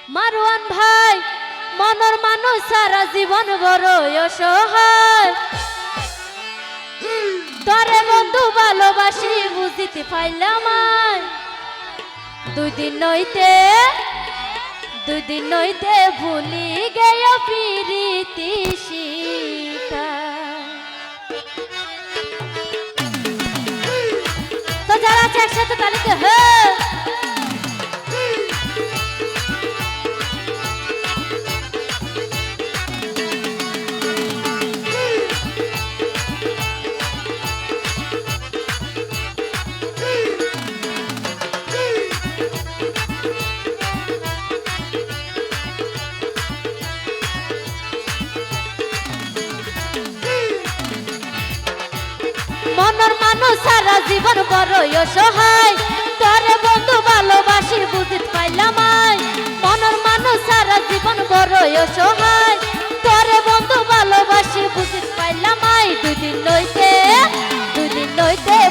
মারওয়ান ভাই মনের মানুষ সারা জীবন বড় অসহায় তরে বন্ধু ভালোবাসি বুঝিতে পাইলাম দুই দিন নইতে ভুলি গেয় প্রীতি শিখা তো যারা আছে একসাথে তালিতে হ্যাঁ মনের মানুষ সারা জীবন বড় অসহায় তরে বন্ধু ভালোবাসি বুঝিতে পাইলাম মনের মানুষ সারা জীবন বড় অসহায় তরে বন্ধু ভালোবাসি বুঝিতে পাইলাম দুই দিন নইতে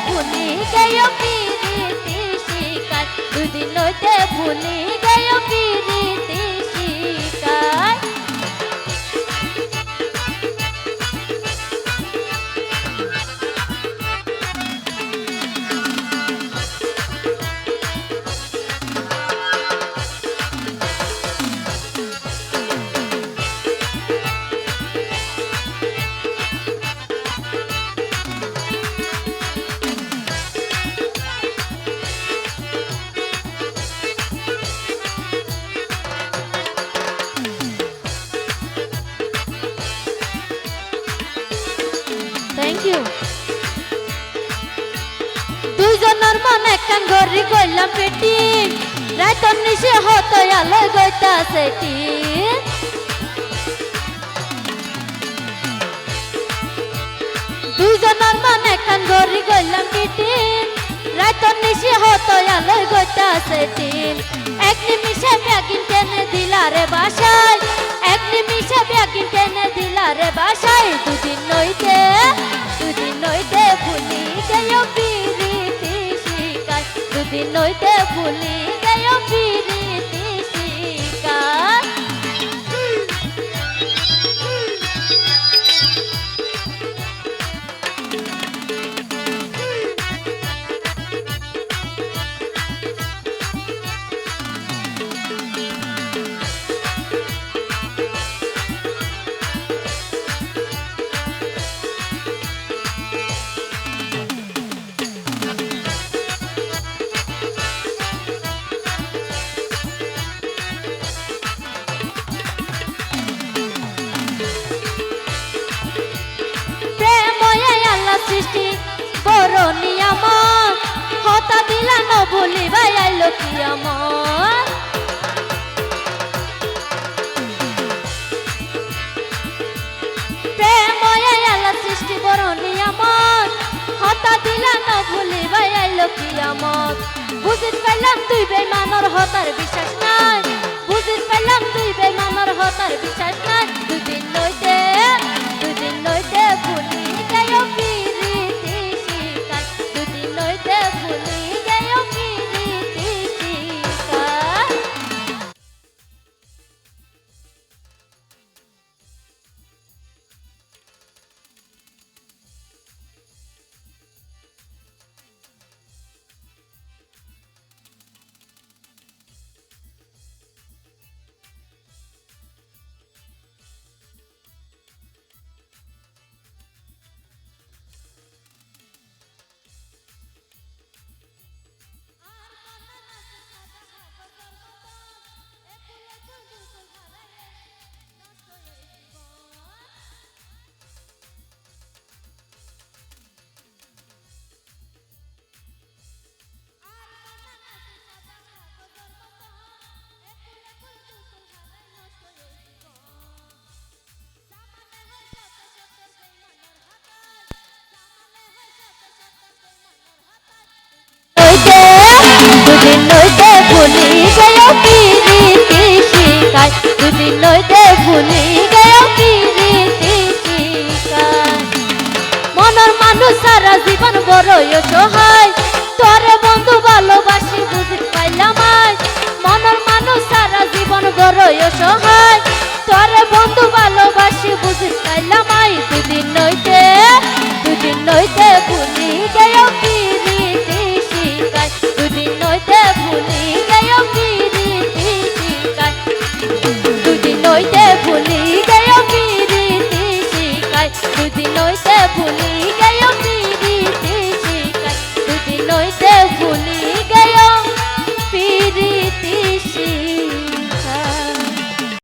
ভুলি গেয় প্রীতি শিখায় দুই দিন নইতে ভুলি গেয় প্রীতি শিখায় থ্যাংক ইউ দুইজনের মন একখান গড়ি কইলাম পেটি রাইতর নিশে হতো আলো গইতা সেটি দুইজনের মন একখান গড়ি কইলাম পেটি রাইতর নিশে হতো আলো গইতা সেটি এক নিমিষে ব্যাগিন টেনে দিলা রে বাসায় এক নিমিষে ব্যাগিন টেনে দিলা রে বাসায় দুদিন নইতে ভুলি গেয় প্রীতি শিখায় দুদিন নইতে ভুলি গেয় প্রীতি শিখায় সৃষ্টি বড় নিয়ামত হতা দিলা ন বলিবাই আইলো কিয়ামত প্রেময় আল্লাহ সৃষ্টি বড় নিয়ামত হতা দিলা ন বলিবাই আইলো কিয়ামত বুঝিত পাইলাম তুই বেঈমানের হতার বিশ্বাস নাই বুঝিত পাইলাম তুই বেঈমানের হতার বিশ্বাস নাই দুই দিন নইতে ভুলি গেয় প্রীতি শিখায় দুই দিন নইতে ভুলি গেয় প্রীতি শিখায় দুদিন নইতে ভুলি গেয় প্রীতি শিখায় দুদিন নইতে ভুলি গেয় প্রীতি শিখায় মনের মানুষ সারা জীবন বড় অসহায় তরে বন্ধু ভালোবাসি বুঝিতে পাইলাম মনের মানুষ সারা জীবন বড় অসহায় তোরে বন্ধু